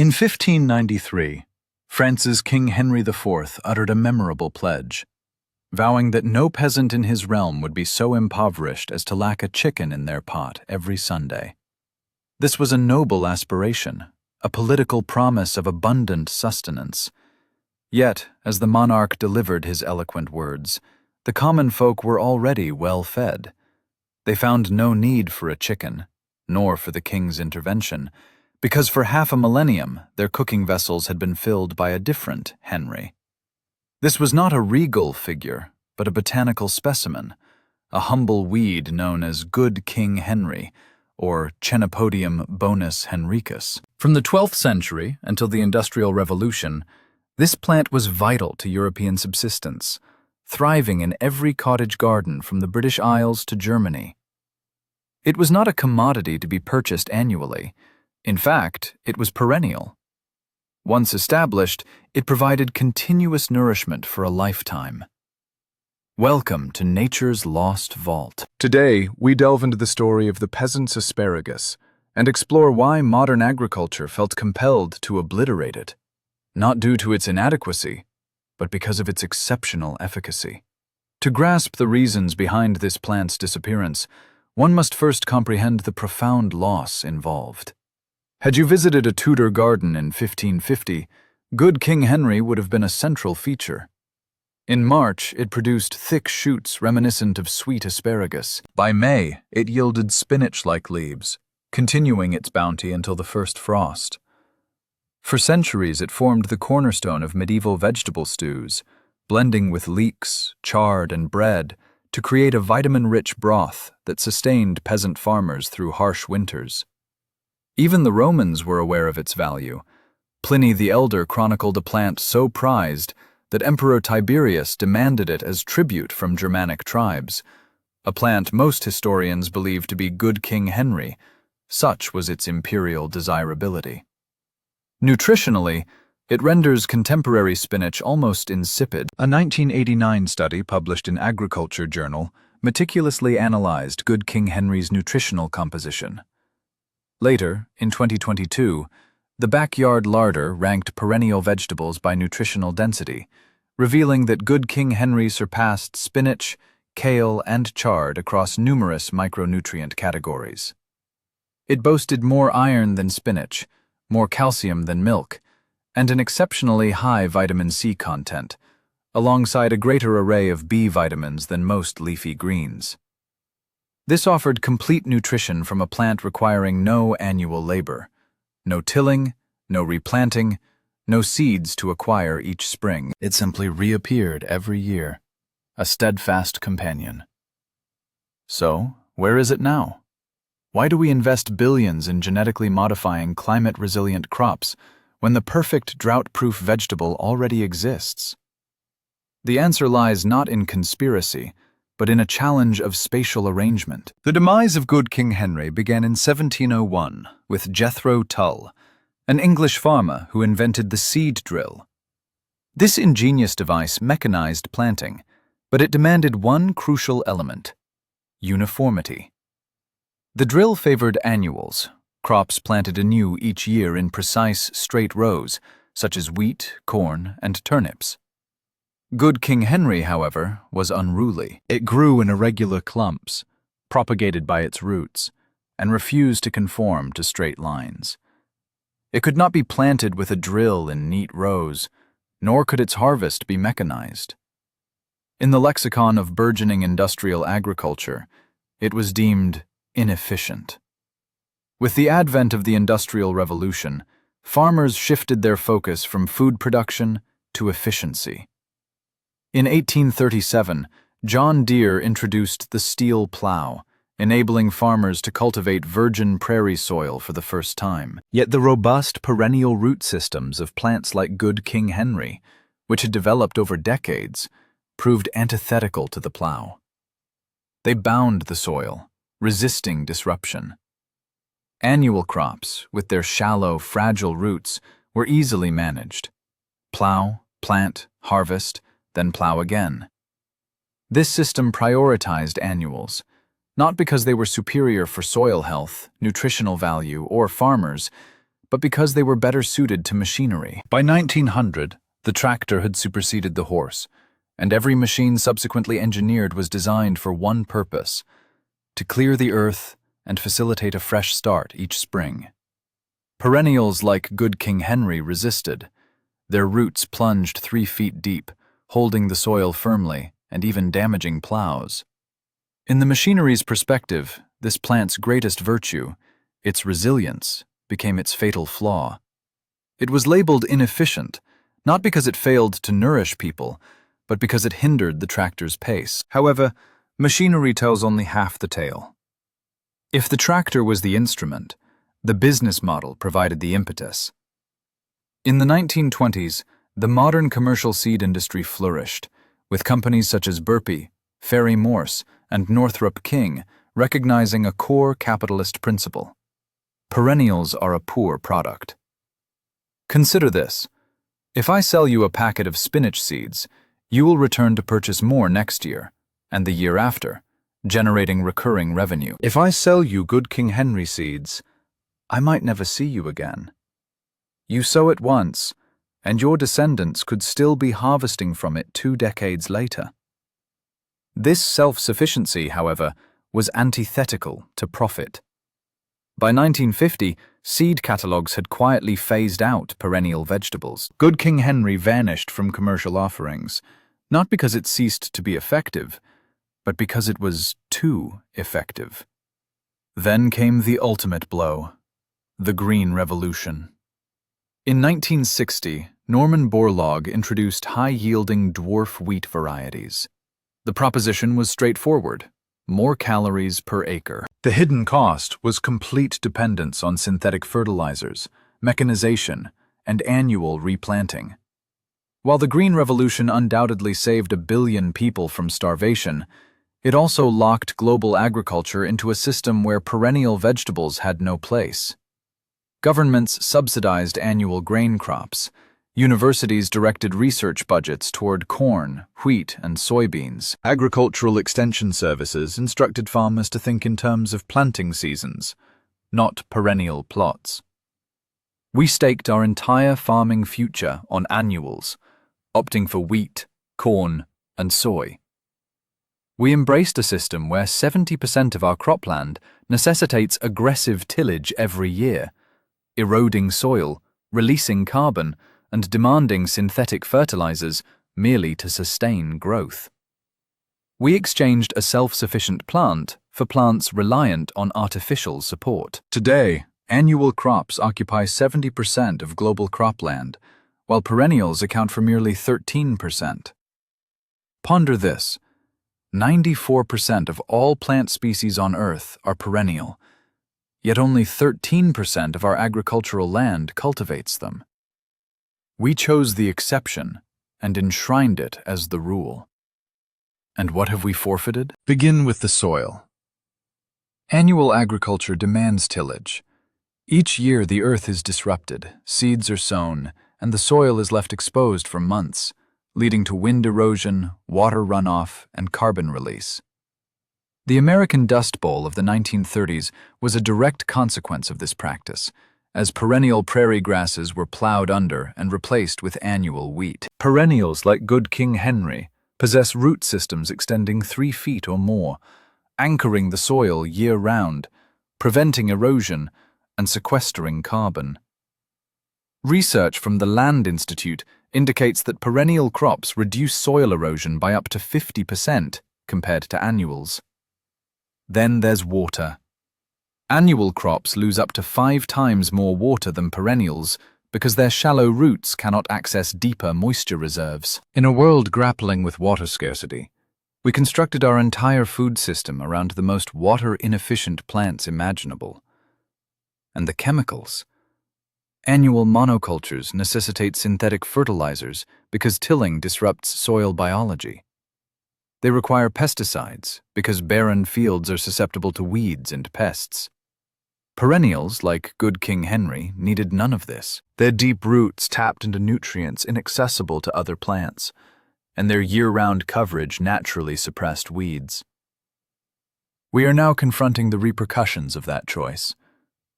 In 1593, France's King Henry IV uttered a memorable pledge, vowing that no peasant in his realm would be so impoverished as to lack a chicken in their pot every Sunday. This was a noble aspiration, a political promise of abundant sustenance. Yet, as the monarch delivered his eloquent words, the common folk were already well fed. They found no need for a chicken, nor for the king's intervention, because for half a millennium their cooking vessels had been filled by a different Henry. This was not a regal figure, but a botanical specimen, a humble weed known as Good King Henry, or Chenopodium bonus henricus. From the 12th century until the Industrial Revolution, this plant was vital to European subsistence, thriving in every cottage garden from the British Isles to Germany. It was not a commodity to be purchased annually. In fact, it was perennial. Once established, it provided continuous nourishment for a lifetime. Welcome to Nature's Lost Vault. Today, we delve into the story of the peasant's asparagus and explore why modern agriculture felt compelled to obliterate it, not due to its inadequacy, but because of its exceptional efficacy. To grasp the reasons behind this plant's disappearance, one must first comprehend the profound loss involved. Had you visited a Tudor garden in 1550, Good King Henry would have been a central feature. In March, it produced thick shoots reminiscent of sweet asparagus. By May, it yielded spinach-like leaves, continuing its bounty until the first frost. For centuries, it formed the cornerstone of medieval vegetable stews, blending with leeks, chard, and bread to create a vitamin-rich broth that sustained peasant farmers through harsh winters. Even the Romans were aware of its value. Pliny the Elder chronicled a plant so prized that Emperor Tiberius demanded it as tribute from Germanic tribes, a plant most historians believe to be Good King Henry. Such was its imperial desirability. Nutritionally, it renders contemporary spinach almost insipid. A 1989 study published in Agriculture Journal meticulously analyzed Good King Henry's nutritional composition. Later, in 2022, the Backyard Larder ranked perennial vegetables by nutritional density, revealing that Good King Henry surpassed spinach, kale, and chard across numerous micronutrient categories. It boasted more iron than spinach, more calcium than milk, and an exceptionally high vitamin C content, alongside a greater array of B vitamins than most leafy greens. This offered complete nutrition from a plant requiring no annual labor, no tilling, no replanting, no seeds to acquire each spring. It simply reappeared every year, a steadfast companion. So, where is it now? Why do we invest billions in genetically modifying climate-resilient crops when the perfect drought-proof vegetable already exists? The answer lies not in conspiracy, but in a challenge of spatial arrangement. The demise of Good King Henry began in 1701 with Jethro Tull, an English farmer who invented the seed drill. This ingenious device mechanized planting, but it demanded one crucial element: uniformity. The drill favored annuals, crops planted anew each year in precise, straight rows, such as wheat, corn, and turnips. Good King Henry, however, was unruly. It grew in irregular clumps, propagated by its roots, and refused to conform to straight lines. It could not be planted with a drill in neat rows, nor could its harvest be mechanized. In the lexicon of burgeoning industrial agriculture, it was deemed inefficient. With the advent of the Industrial Revolution, farmers shifted their focus from food production to efficiency. In 1837, John Deere introduced the steel plow, enabling farmers to cultivate virgin prairie soil for the first time. Yet the robust perennial root systems of plants like Good King Henry, which had developed over decades, proved antithetical to the plow. They bound the soil, resisting disruption. Annual crops, with their shallow, fragile roots, were easily managed. Plow, plant, harvest, then plow again. This system prioritized annuals, not because they were superior for soil health, nutritional value, or farmers, but because they were better suited to machinery. By 1900, the tractor had superseded the horse, and every machine subsequently engineered was designed for one purpose: to clear the earth and facilitate a fresh start each spring. Perennials like Good King Henry resisted. Their roots plunged 3 feet deep, holding the soil firmly and even damaging plows. In the machinery's perspective, this plant's greatest virtue, its resilience, became its fatal flaw. It was labeled inefficient, not because it failed to nourish people, but because it hindered the tractor's pace. However, machinery tells only half the tale. If the tractor was the instrument, the business model provided the impetus. In the 1920s, the modern commercial seed industry flourished, with companies such as Burpee, Ferry Morse, and Northrop King recognizing a core capitalist principle: perennials are a poor product. Consider this. If I sell you a packet of spinach seeds, you will return to purchase more next year, and the year after, generating recurring revenue. If I sell you Good King Henry seeds, I might never see you again. You sow it once, and your descendants could still be harvesting from it 2 decades later. This self-sufficiency, however, was antithetical to profit. By 1950, seed catalogs had quietly phased out perennial vegetables. Good King Henry vanished from commercial offerings, not because it ceased to be effective, but because it was too effective. Then came the ultimate blow: the Green Revolution. In 1960, Norman Borlaug introduced high-yielding dwarf wheat varieties. The proposition was straightforward: more calories per acre. The hidden cost was complete dependence on synthetic fertilizers, mechanization, and annual replanting. While the Green Revolution undoubtedly saved 1 billion people from starvation, it also locked global agriculture into a system where perennial vegetables had no place. Governments subsidized annual grain crops. Universities directed research budgets toward corn, wheat, and soybeans. Agricultural extension services instructed farmers to think in terms of planting seasons, not perennial plots. We staked our entire farming future on annuals, opting for wheat, corn, and soy. We embraced a system where 70% of our cropland necessitates aggressive tillage every year, eroding soil, releasing carbon, and demanding synthetic fertilizers merely to sustain growth. We exchanged a self-sufficient plant for plants reliant on artificial support. Today, annual crops occupy 70% of global cropland, while perennials account for merely 13%. Ponder this: 94% of all plant species on Earth are perennial, yet only 13% of our agricultural land cultivates them. We chose the exception and enshrined it as the rule. And what have we forfeited? Begin with the soil. Annual agriculture demands tillage. Each year the earth is disrupted, seeds are sown, and the soil is left exposed for months, leading to wind erosion, water runoff, and carbon release. The American Dust Bowl of the 1930s was a direct consequence of this practice, as perennial prairie grasses were plowed under and replaced with annual wheat. Perennials like Good King Henry possess root systems extending 3 feet or more, anchoring the soil year-round, preventing erosion, and sequestering carbon. Research from the Land Institute indicates that perennial crops reduce soil erosion by up to 50% compared to annuals. Then there's water. Annual crops lose up to 5 times more water than perennials because their shallow roots cannot access deeper moisture reserves. In a world grappling with water scarcity, we constructed our entire food system around the most water-inefficient plants imaginable. And the chemicals. Annual monocultures necessitate synthetic fertilizers because tilling disrupts soil biology. They require pesticides because barren fields are susceptible to weeds and pests. Perennials, like Good King Henry, needed none of this. Their deep roots tapped into nutrients inaccessible to other plants, and their year-round coverage naturally suppressed weeds. We are now confronting the repercussions of that choice: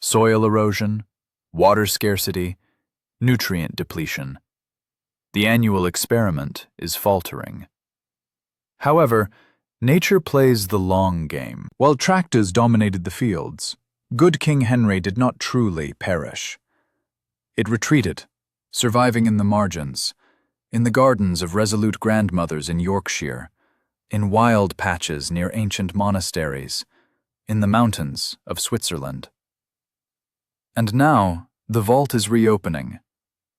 soil erosion, water scarcity, nutrient depletion. The annual experiment is faltering. However, nature plays the long game. While tractors dominated the fields, good King Henry did not truly perish. It retreated, surviving in the margins, in the gardens of resolute grandmothers in Yorkshire, in wild patches near ancient monasteries, in the mountains of Switzerland. And now, the vault is reopening,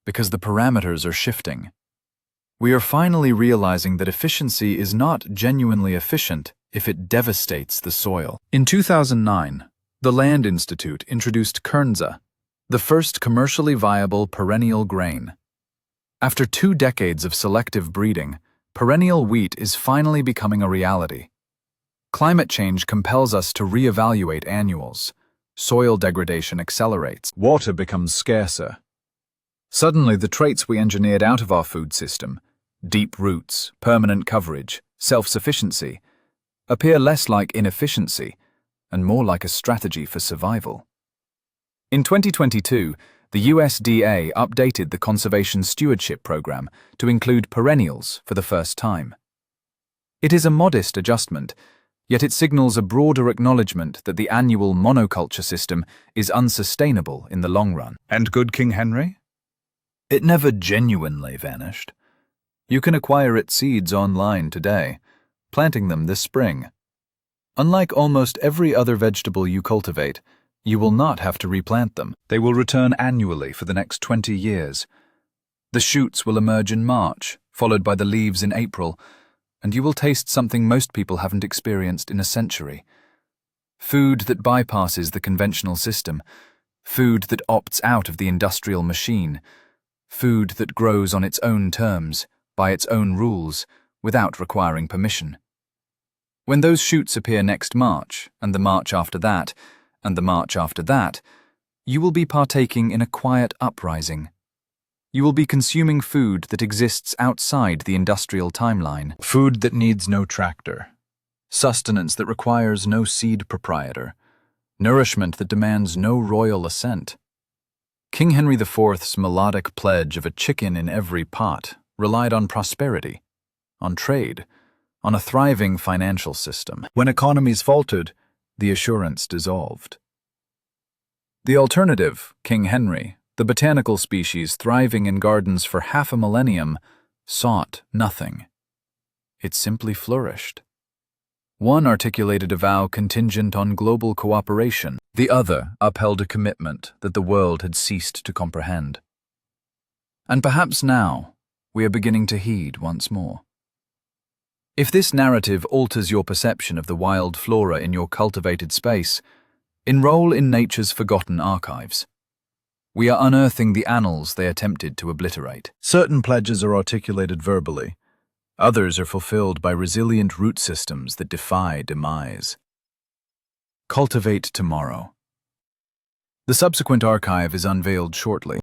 because the parameters are shifting. We are finally realizing that efficiency is not genuinely efficient if it devastates the soil. In 2009, the Land Institute introduced Kernza, the first commercially viable perennial grain. After 2 decades of selective breeding, perennial wheat is finally becoming a reality. Climate change compels us to reevaluate annuals. Soil degradation accelerates. Water becomes scarcer. Suddenly, the traits we engineered out of our food system, deep roots, permanent coverage, self-sufficiency, appear less like inefficiency and more like a strategy for survival. In 2022, the USDA updated the Conservation Stewardship Program to include perennials for the first time. It is a modest adjustment, yet it signals a broader acknowledgement that the annual monoculture system is unsustainable in the long run. And good King Henry? It never genuinely vanished. You can acquire its seeds online today, planting them this spring. Unlike almost every other vegetable you cultivate, you will not have to replant them. They will return annually for the next 20 years. The shoots will emerge in March, followed by the leaves in April, and you will taste something most people haven't experienced in a century. Food that bypasses the conventional system, food that opts out of the industrial machine, food that grows on its own terms, by its own rules, without requiring permission. When those shoots appear next March, and the March after that, and the March after that, you will be partaking in a quiet uprising. You will be consuming food that exists outside the industrial timeline. Food that needs no tractor. Sustenance that requires no seed proprietor. Nourishment that demands no royal assent. King Henry IV's melodic pledge of a chicken in every pot relied on prosperity, on trade, on a thriving financial system. When economies faltered, the assurance dissolved. The alternative, King Henry, the botanical species thriving in gardens for half a millennium, sought nothing. It simply flourished. One articulated a vow contingent on global cooperation. The other upheld a commitment that the world had ceased to comprehend. And perhaps now, we are beginning to heed once more. If this narrative alters your perception of the wild flora in your cultivated space, enroll in nature's forgotten archives. We are unearthing the annals they attempted to obliterate. Certain pledges are articulated verbally. Others are fulfilled by resilient root systems that defy demise. Cultivate tomorrow. The subsequent archive is unveiled shortly.